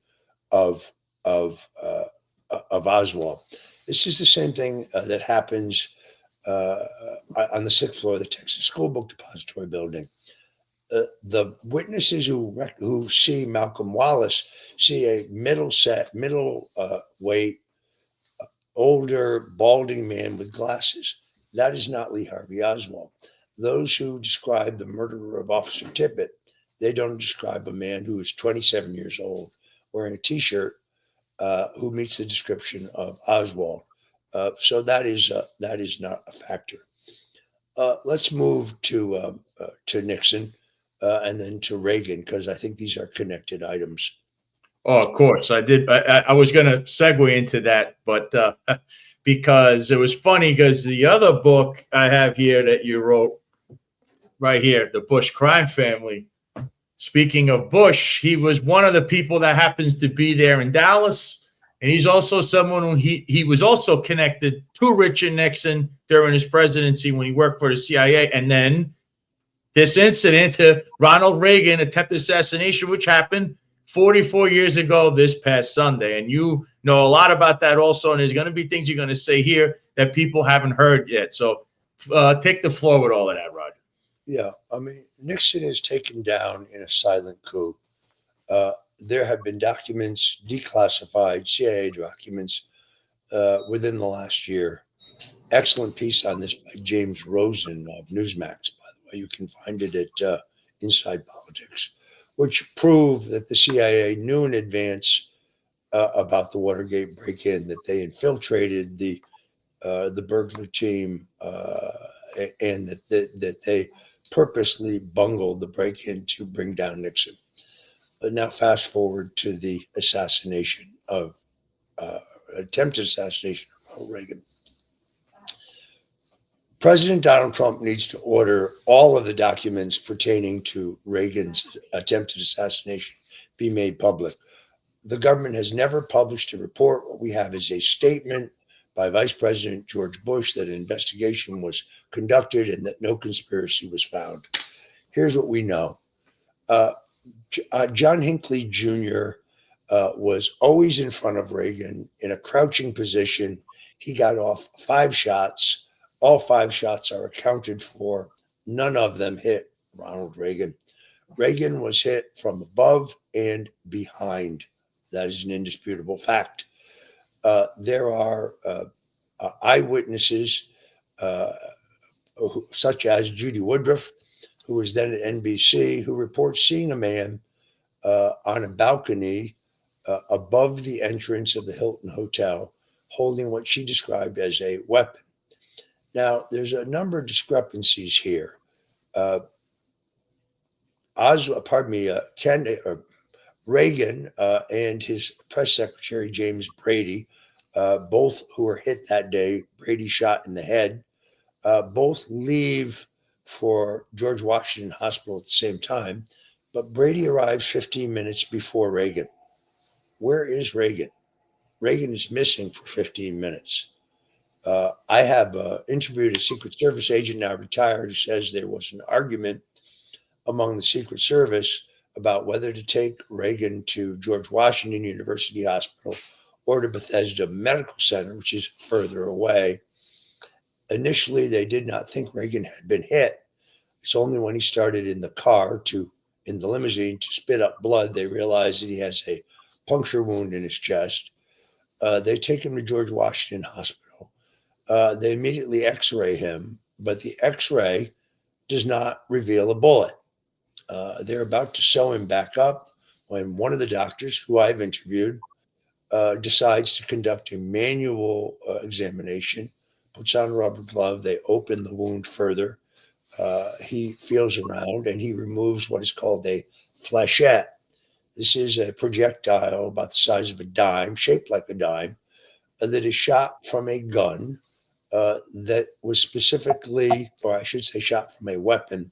of Oswald. This is the same thing that happens on the 6th floor of the Texas School Book Depository building. The witnesses who see Malcolm Wallace see a middle-weight, older, balding man with glasses. That is not Lee Harvey Oswald. Those who describe the murderer of Officer Tippit, they don't describe a man who is 27 years old wearing a T-shirt who meets the description of Oswald. So that is not a factor. Let's move to Nixon and then to Reagan, because I think these are connected items. Oh, of course. I did. I was going to segue into that, but because it was funny, because the other book I have here that you wrote right here, The Bush Crime Family. Speaking of Bush, he was one of the people that happens to be there in Dallas. And he's also someone who he was also connected to Richard Nixon during his presidency when he worked for the CIA. And then this incident to Ronald Reagan, attempted assassination, which happened 44 years ago this past Sunday. And you know a lot about that also. And there's going to be things you're going to say here that people haven't heard yet. So take the floor with all of that, Roger. Yeah, I mean, Nixon is taken down in a silent coup. There have been documents, declassified CIA documents within the last year. Excellent piece on this by James Rosen of Newsmax, by the way. You can find it at Inside Politics, which prove that the CIA knew in advance about the Watergate break-in, that they infiltrated the burglar team, and that they purposely bungled the break-in to bring down Nixon. But now fast forward to the assassination of attempted assassination of Ronald Reagan. President Donald Trump needs to order all of the documents pertaining to Reagan's attempted assassination be made public. The government has never published a report. What we have is a statement by Vice President George Bush that an investigation was conducted and that no conspiracy was found. Here's what we know. John Hinckley Jr. Was always in front of Reagan in a crouching position. He got off 5 shots. All 5 shots are accounted for. None of them hit Ronald Reagan. Reagan was hit from above and behind. That is an indisputable fact. There are eyewitnesses, such as Judy Woodruff, who was then at NBC, who reports seeing a man on a balcony above the entrance of the Hilton Hotel, holding what she described as a weapon. Now, there's a number of discrepancies here. Reagan and his press secretary, James Brady, both who were hit that day, Brady shot in the head, both leave for George Washington Hospital at the same time, but Brady arrives 15 minutes before Reagan. Where is Reagan? Reagan is missing for 15 minutes. I have interviewed a Secret Service agent, now retired, who says there was an argument among the Secret Service about whether to take Reagan to George Washington University Hospital or to Bethesda Medical Center, which is further away. Initially, they did not think Reagan had been hit. It's only when he started in the limousine to spit up blood, they realized that he has a puncture wound in his chest. They take him to George Washington Hospital. They immediately x-ray him, but the x-ray does not reveal a bullet. They're about to sew him back up when one of the doctors, who I've interviewed, decides to conduct a manual examination, puts on a rubber glove. They open the wound further. He feels around and he removes what is called a flechette. This is a projectile about the size of a dime, shaped like a dime, that is shot from a gun that was specifically, or I should say shot from a weapon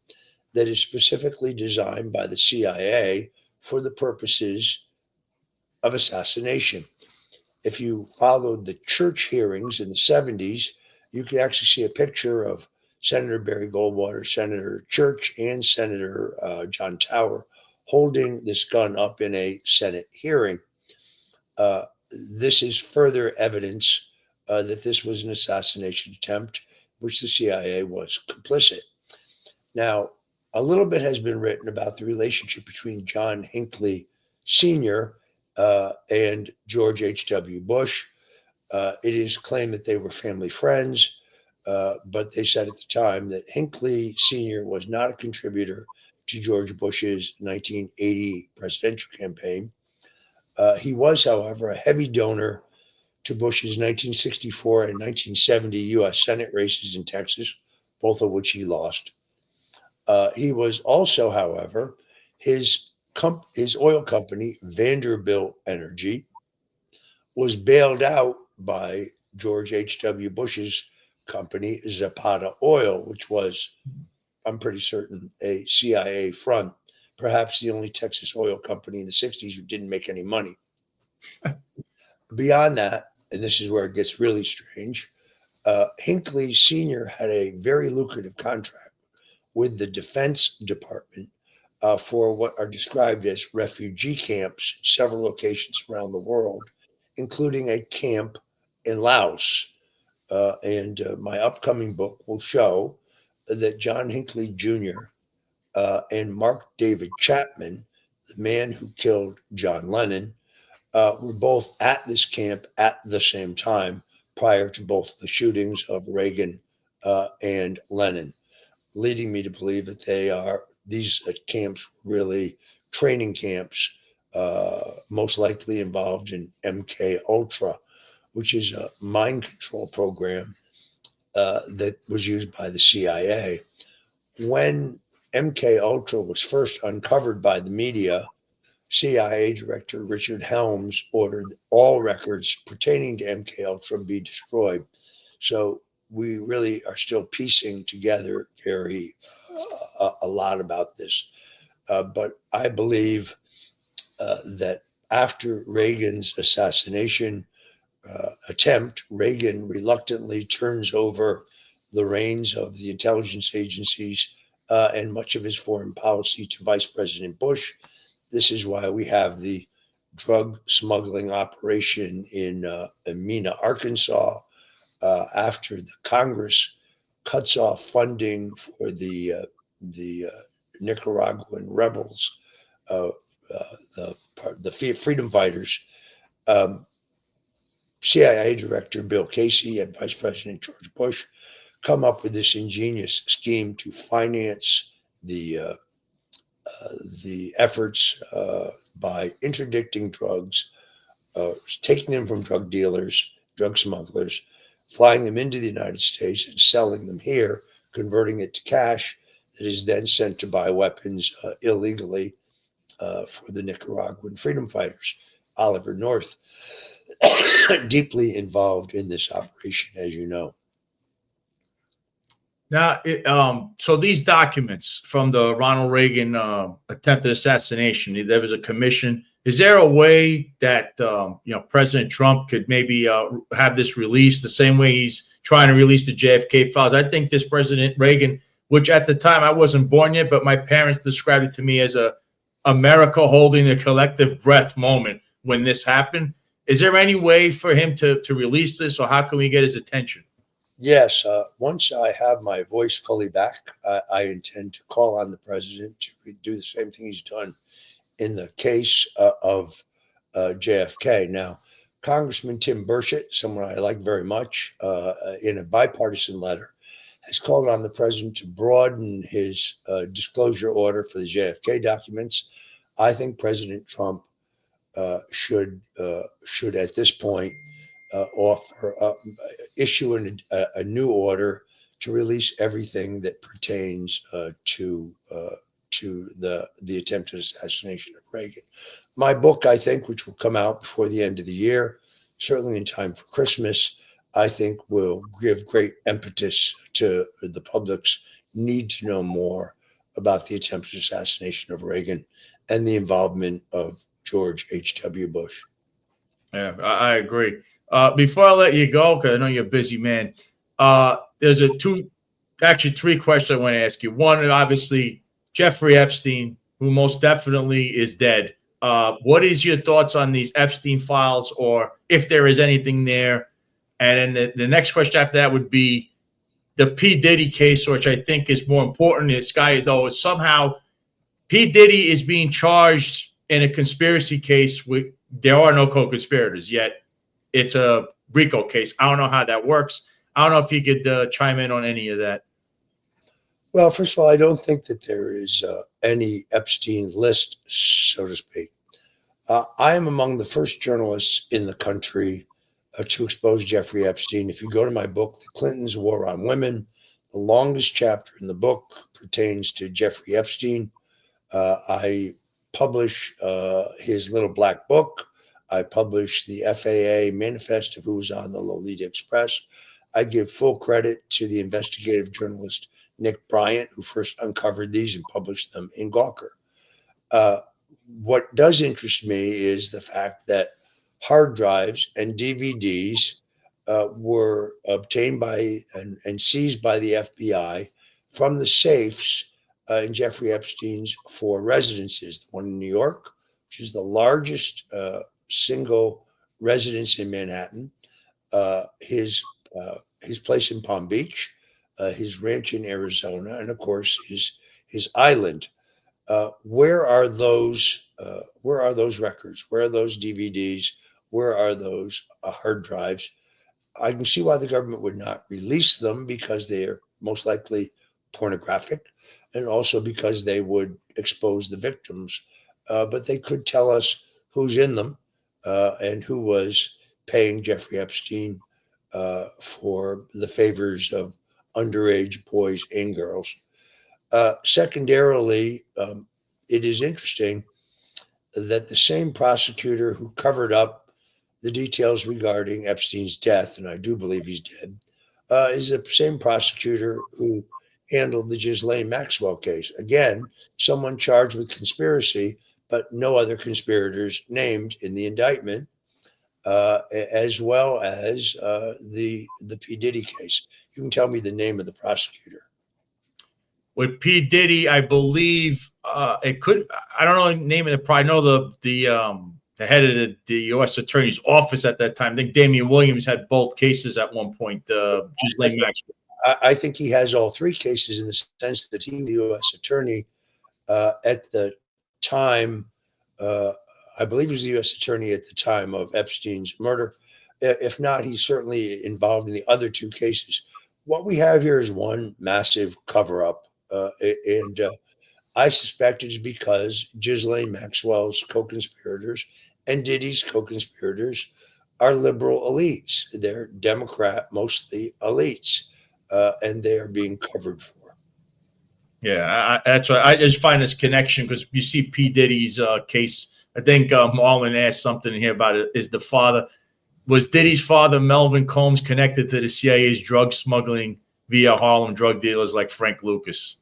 that is specifically designed by the CIA for the purposes of assassination. If you followed the church hearings in the 70s, you can actually see a picture of Senator Barry Goldwater, Senator Church, and Senator John Tower holding this gun up in a Senate hearing. This is further evidence that this was an assassination attempt, which the CIA was complicit. Now, a little bit has been written about the relationship between John Hinckley Sr. And George H.W. Bush. It is claimed that they were family friends, but they said at the time that Hinckley Sr. was not a contributor to George Bush's 1980 presidential campaign. He was, however, a heavy donor to Bush's 1964 and 1970 U.S. Senate races in Texas, both of which he lost. He was also, however, his oil company, Vanderbilt Energy, was bailed out by George H.W. Bush's company, Zapata Oil, which was, I'm pretty certain, a CIA front, perhaps the only Texas oil company in the 60s who didn't make any money. Beyond that, and this is where it gets really strange, Hinckley Sr. had a very lucrative contract with the Defense Department for what are described as refugee camps in several locations around the world, including a camp in Laos. And my upcoming book will show that John Hinckley Jr. And Mark David Chapman, the man who killed John Lennon, were both at this camp at the same time prior to both the shootings of Reagan and Lennon, leading me to believe that these camps were really training camps, most likely involved in MK Ultra, which is a mind control program that was used by the CIA. When MK Ultra was first uncovered by the media, CIA Director Richard Helms ordered all records pertaining to MK Ultra be destroyed. So we really are still piecing together a lot about this. But I believe that After Reagan's assassination attempt, Reagan reluctantly turns over the reins of the intelligence agencies and much of his foreign policy to Vice President Bush. This is why we have the drug smuggling operation in Mena, Arkansas, after the Congress cuts off funding for the Nicaraguan rebels, the freedom fighters. CIA Director Bill Casey and Vice President George Bush come up with this ingenious scheme to finance the efforts by interdicting drugs, taking them from drug dealers, drug smugglers, flying them into the United States and selling them here, converting it to cash that is then sent to buy weapons illegally for the Nicaraguan freedom fighters. Oliver North, deeply involved in this operation, as you know. Now, so these documents from the Ronald Reagan attempted assassination, there was a commission. Is there a way that President Trump could maybe have this released the same way he's trying to release the JFK files? I think this President Reagan, which at the time I wasn't born yet, but my parents described it to me as a America holding a collective breath moment when this happened. Is there any way for him to release this, or how can we get his attention? Yes. Once I have my voice fully back, I intend to call on the president to do the same thing he's done in the case of JFK. Now, Congressman Tim Burchett, someone I like very much, in a bipartisan letter, has called on the president to broaden his disclosure order for the JFK documents. I think President Trump should at this point issue a new order to release everything that pertains to the attempted assassination of Reagan. My book, I think, which will come out before the end of the year, certainly in time for Christmas, I think will give great impetus to the public's need to know more about the attempted assassination of Reagan and the involvement of George H.W. Bush. Yeah, I agree. Before I let you go, because I know you're a busy man, there's three questions I want to ask you. One, obviously, Jeffrey Epstein, who most definitely is dead. What is your thoughts on these Epstein files, or if there is anything there? And then the next question after that would be the P. Diddy case, which I think is more important. This guy is, though, somehow P. Diddy is being charged in a conspiracy case. There are no co-conspirators yet. It's a RICO case. I don't know how that works. I don't know if you could chime in on any of that. Well, first of all, I don't think that there is any Epstein list, so to speak. I am among the first journalists in the country to expose Jeffrey Epstein. If you go to my book, The Clintons' War on Women, the longest chapter in the book pertains to Jeffrey Epstein. I publish his little black book. I publish the FAA manifest of who was on the Lolita Express. I give full credit to the investigative journalist Nick Bryant, who first uncovered these and published them in Gawker. What does interest me is the fact that hard drives and DVDs were obtained by and seized by the FBI from the safes in Jeffrey Epstein's 4 residences. The one in New York, which is the largest single residence in Manhattan, his place in Palm Beach, his ranch in Arizona, and of course his island. Where are those records? Where are those DVDs? Where are those hard drives? I can see why the government would not release them, because they are most likely pornographic, and also because they would expose the victims. But they could tell us who's in them and who was paying Jeffrey Epstein for the favors of underage boys and girls. Secondarily, it is interesting that the same prosecutor who covered up the details regarding Epstein's death, and I do believe he's dead, is the same prosecutor who handled the Ghislaine Maxwell case. Again, someone charged with conspiracy, but no other conspirators named in the indictment, as well as the P. Diddy case. You can tell me the name of the prosecutor. With P. Diddy, I believe it could. I don't know the name of the. I know the head of the U.S. Attorney's office at that time. I think Damian Williams had both cases at one point. Ghislaine Maxwell. I think he has all three cases in the sense that he was the U.S. Attorney at the time. I believe he was the U.S. Attorney at the time of Epstein's murder. If not, he's certainly involved in the other two cases. What we have here is one massive cover-up, and I suspect it's because Ghislaine Maxwell's co-conspirators and Diddy's co-conspirators are liberal elites. They're Democrat, mostly elites, and they are being covered for. Yeah, that's right. I just find this connection because you see P. Diddy's case. I think Marlon asked something here about it. Was Diddy's father, Melvin Combs, connected to the CIA's drug smuggling via Harlem drug dealers like Frank Lucas?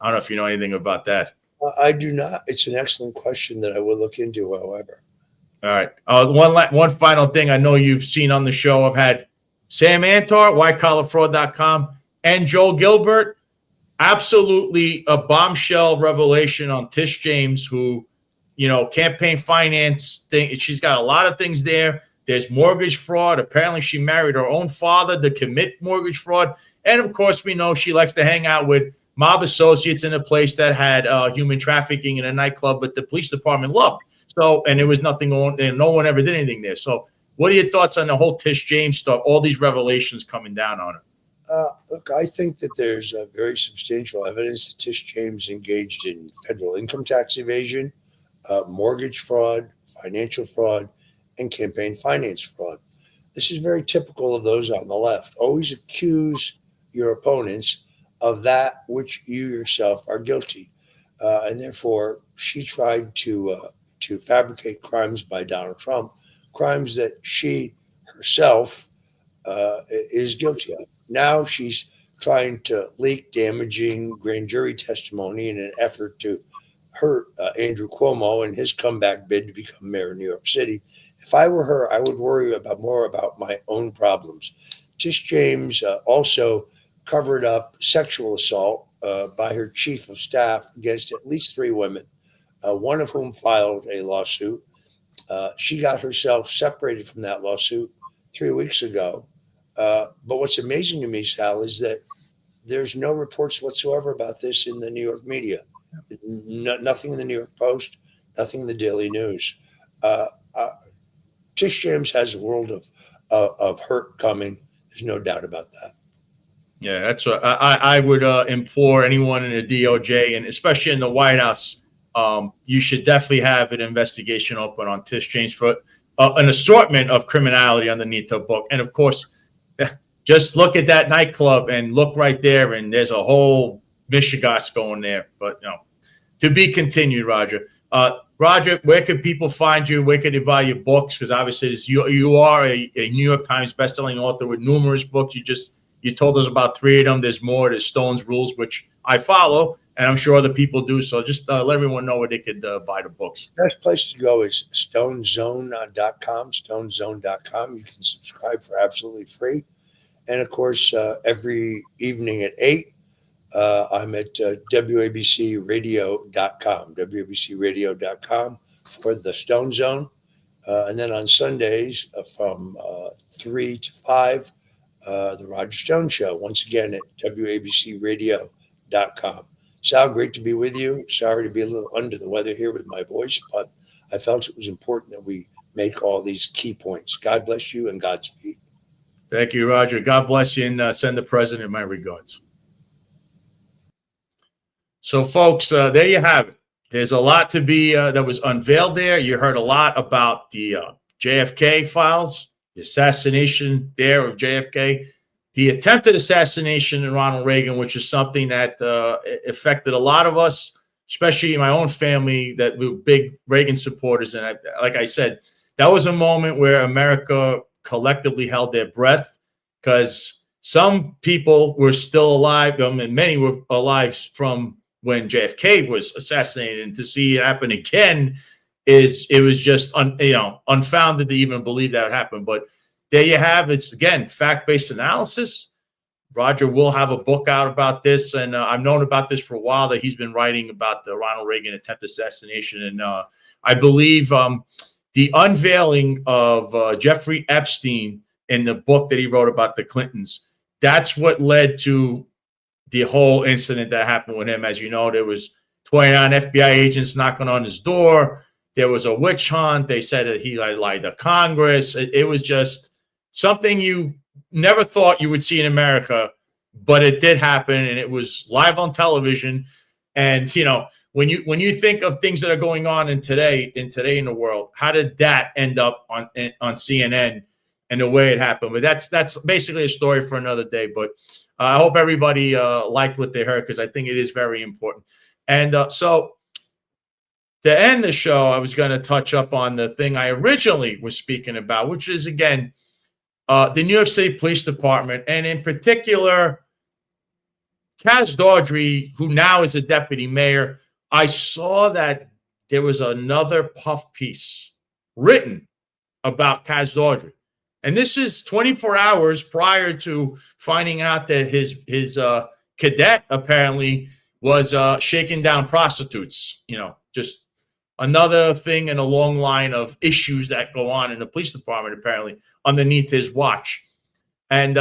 I don't know if you know anything about that. I do not. It's an excellent question that I will look into, however. All right. One final thing I know you've seen on the show. I've had Sam Antar, whitecollarfraud.com, and Joel Gilbert. Absolutely a bombshell revelation on Tish James, who, campaign finance thing. She's got a lot of things there. There's mortgage fraud. Apparently, she married her own father to commit mortgage fraud. And, of course, we know she likes to hang out with mob associates in a place that had human trafficking in a nightclub, but the police department loved. So, and there was nothing on, and no one ever did anything there. So what are your thoughts on the whole Tish James stuff, all these revelations coming down on her? Look, I think that there's very substantial evidence that Tish James engaged in federal income tax evasion, mortgage fraud, financial fraud, and campaign finance fraud. This is very typical of those on the left. Always accuse your opponents of that which you yourself are guilty. And therefore, she tried to fabricate crimes by Donald Trump, crimes that she herself is guilty of. Now she's trying to leak damaging grand jury testimony in an effort to hurt Andrew Cuomo and his comeback bid to become mayor of New York City. If I were her, I would worry more about my own problems. Tish James also covered up sexual assault by her chief of staff against at least 3 women, one of whom filed a lawsuit. She got herself separated from that lawsuit 3 weeks ago. But what's amazing to me, Sal, is that there's no reports whatsoever about this in the New York media. Nothing in the New York Post, nothing in the Daily News. Tish James has a world of hurt coming. There's no doubt about that. Yeah, that's what I would implore anyone in the DOJ and especially in the White House. You should definitely have an investigation open on Tish James for an assortment of criminality underneath her book. And of course, just look at that nightclub and look right there, and there's a whole mishigas going there. But to be continued, Roger. Roger, where can people find you? Where can they buy your books? Because obviously, you are a New York Times bestselling author with numerous books. You told us about 3 of them. There's more. There's Stone's Rules, which I follow, and I'm sure other people do. So just let everyone know where they could buy the books. The best place to go is stonezone.com, stonezone.com. You can subscribe for absolutely free. And, of course, every evening at 8, I'm at WABCRadio.com, WABCRadio.com for the Stone Zone. And then on Sundays from 3 to 5, the Roger Stone Show, once again at WABCRadio.com. Sal, great to be with you. Sorry to be a little under the weather here with my voice, but I felt it was important that we make all these key points. God bless you and Godspeed. Thank you, Roger. God bless you, and send the president my regards. So, folks, there you have it. There's a lot to be that was unveiled there. You heard a lot about the JFK files, the assassination there of JFK, the attempted assassination of Ronald Reagan, which is something that affected a lot of us, especially my own family that were big Reagan supporters. And like I said, that was a moment where America collectively held their breath because some people were still alive, and many were alive from when JFK was assassinated, and to see it happen again it was just unfounded to even believe that happened. But there you have it's again fact-based analysis. Roger will have a book out about this, and I've known about this for a while, that he's been writing about the Ronald Reagan attempted assassination. And I believe the unveiling of Jeffrey Epstein in the book that he wrote about the Clintons, that's what led to the whole incident that happened with him. As you know, there was 29 FBI agents knocking on his door. There was a witch hunt. They said that he lied to Congress. It was just something you never thought you would see in America, but it did happen, and it was live on television. And when you think of things that are going on in today in the world, how did that end up on CNN and the way it happened? But that's basically a story for another day. But I hope everybody liked what they heard, because I think it is very important. And so to end the show, I was going to touch up on the thing I originally was speaking about, which is, again, the New York City Police Department, and in particular, Kaz Daughtry, who now is a deputy mayor. I saw that there was another puff piece written about Kaz Daughtry. And this is 24 hours prior to finding out that his cadet apparently was shaking down prostitutes. Just another thing in a long line of issues that go on in the police department, apparently, underneath his watch. And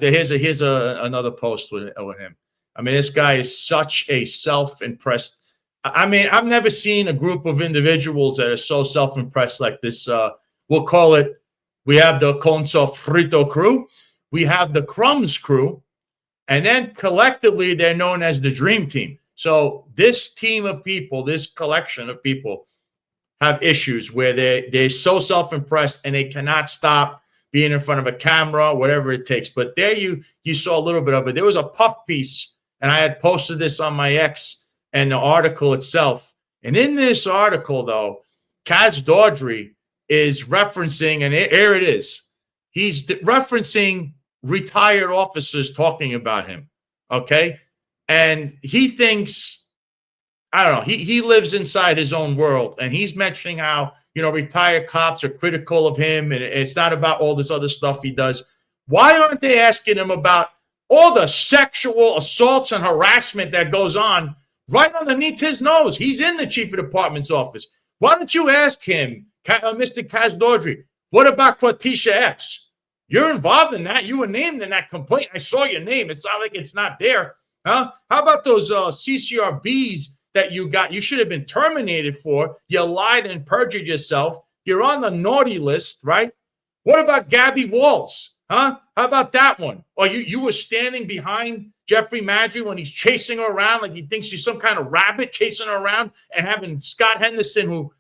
here's another post with him. I mean, this guy is such a self-impressed. I mean, I've never seen a group of individuals that are so self-impressed like this. We'll call it, we have the Con Sofrito crew, we have the Crumbs crew, and then collectively they're known as the Dream Team. So this team of people, this collection of people, have issues where they're so self-impressed and they cannot stop being in front of a camera, whatever it takes. But there you saw a little bit of it. There was a puff piece, and I had posted this on my X and the article itself. And in this article, though, Kaz Daughtry is referencing, and here it is. He's referencing retired officers talking about him, okay? And he thinks, I don't know, he lives inside his own world, and he's mentioning how, retired cops are critical of him, and it's not about all this other stuff he does. Why aren't they asking him about all the sexual assaults and harassment that goes on right underneath his nose? He's in the chief of department's office. Why don't you ask him, Mr. Kaz Daughtry, what about Quatisha Epps? You're involved in that. You were named in that complaint. I saw your name. It's not like it's not there. Huh? How about those CCRBs that you got? You should have been terminated for. You lied and perjured yourself. You're on the naughty list, right? What about Gabby Walls? Huh? How about that one? Or you were standing behind Jeffrey Maddrey when he's chasing her around like he thinks she's some kind of rabbit, chasing her around, and having Scott Henderson, who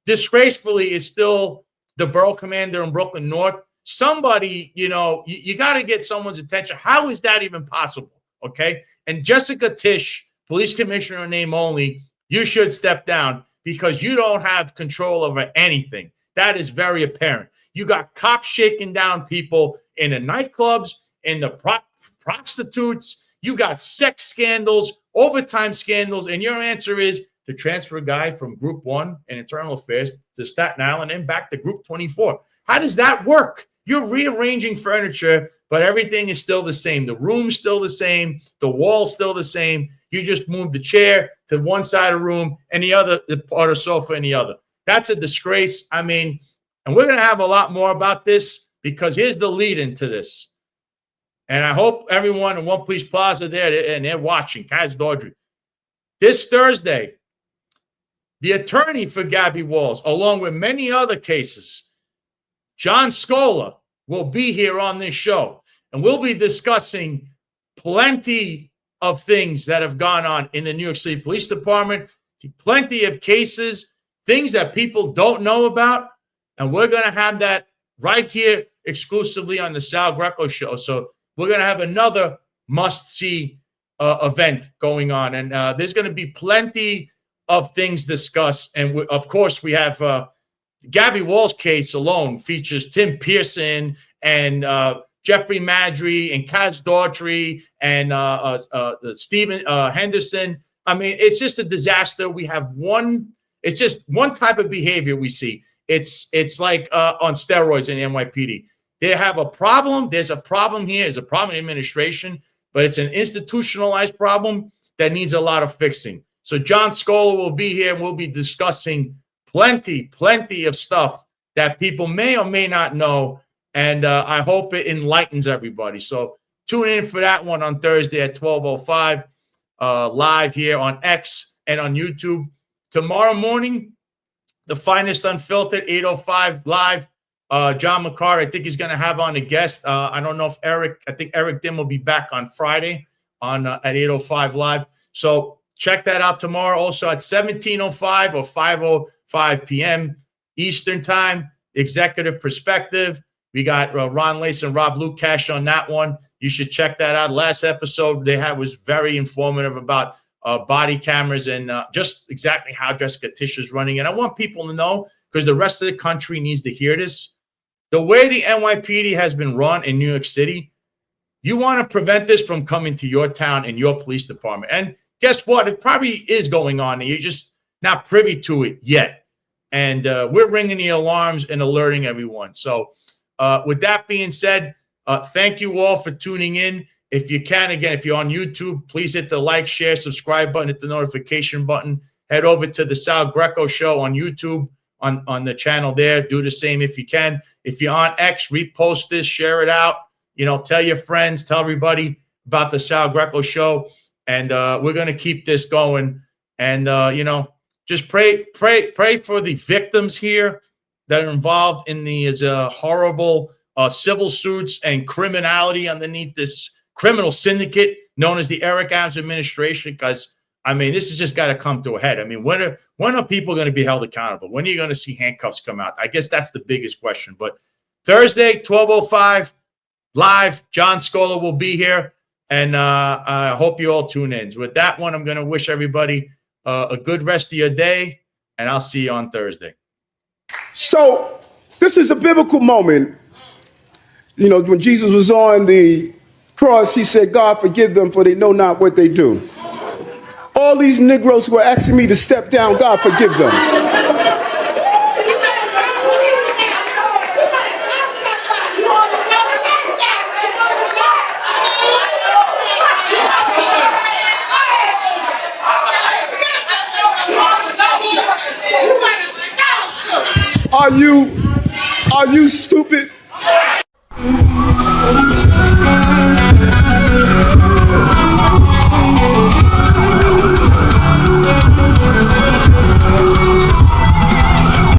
disgracefully is still the borough commander in Brooklyn North. Somebody, you got to get someone's attention. How is that even possible? Okay. And Jessica Tisch, police commissioner in name only, you should step down, because you don't have control over anything. That is very apparent. You got cops shaking down people in the nightclubs, in the prostitutes. You got sex scandals, overtime scandals. And your answer is to transfer a guy from Group 1 in Internal Affairs to Staten Island and back to Group 24. How does that work? You're rearranging furniture, but everything is still the same. The room's still the same. The wall's still the same. You just moved the chair to one side of the room and the other, the part of the sofa in the other. That's a disgrace. I mean, and we're going to have a lot more about this, because here's the lead into this. And I hope everyone in One Police Plaza there, and they're watching, Kaz Daughtry. This Thursday, the attorney for Gabby Walls, along with many other cases, John Scola, will be here on this show, and we'll be discussing plenty of things that have gone on in the New York City Police Department, plenty of cases, things that people don't know about, and we're going to have that right here exclusively on the Sal Greco Show. So we're going to have another must-see event going on, and there's going to be plenty of things discussed. And of course, we have Gabby Walls' case alone features Tim Pearson and Jeffrey Maddrey and Kaz Daughtry and Stephen Henderson. I mean, it's just a disaster. We have it's just one type of behavior we see. It's like on steroids in the NYPD. They have a problem. There's a problem here. There's a problem in administration, but it's an institutionalized problem that needs a lot of fixing. So John Scola will be here, and we'll be discussing plenty of stuff that people may or may not know. And I hope it enlightens everybody. So tune in for that one on Thursday at 12:05 live here on X and on YouTube. Tomorrow morning, the Finest Unfiltered, 8:05 live. John McCarr, I think he's going to have on a guest. I don't know if I think Eric Dim will be back on Friday at 8:05 live. So check that out tomorrow. Also at 17:05 or 5:05 p.m. Eastern Time, Executive Perspective. We got Ron Lace and Rob Lukash on that one. You should check that out. Last episode they had was very informative about body cameras and just exactly how Jessica Tisch is running. And I want people to know, because the rest of the country needs to hear this. The way the NYPD has been run in New York City, you want to prevent this from coming to your town and your police department. And guess what? It probably is going on. You're just not privy to it yet. And we're ringing the alarms and alerting everyone. So with that being said, thank you all for tuning in. If you can, again, if you're on YouTube, please hit the like, share, subscribe button, hit the notification button. Head over to the Sal Greco Show on YouTube, on the channel there. Do the same if you can. If you're on X, repost this, share it out. Tell your friends, tell everybody about the Sal Greco Show. And we're going to keep this going. And, just pray for the victims here that are involved in these horrible civil suits and criminality underneath this criminal syndicate known as the Eric Adams administration. Because, I mean, this has just got to come to a head. I mean, when are people going to be held accountable? When are you going to see handcuffs come out? I guess that's the biggest question. But Thursday, 12:05 live, John Scola will be here. And I hope you all tune in. With that one, I'm going to wish everybody a good rest of your day, and I'll see you on Thursday. So this is a biblical moment. When Jesus was on the cross, he said, God, forgive them, for they know not what they do. All these Negroes who are asking me to step down, God, forgive them. Are you stupid?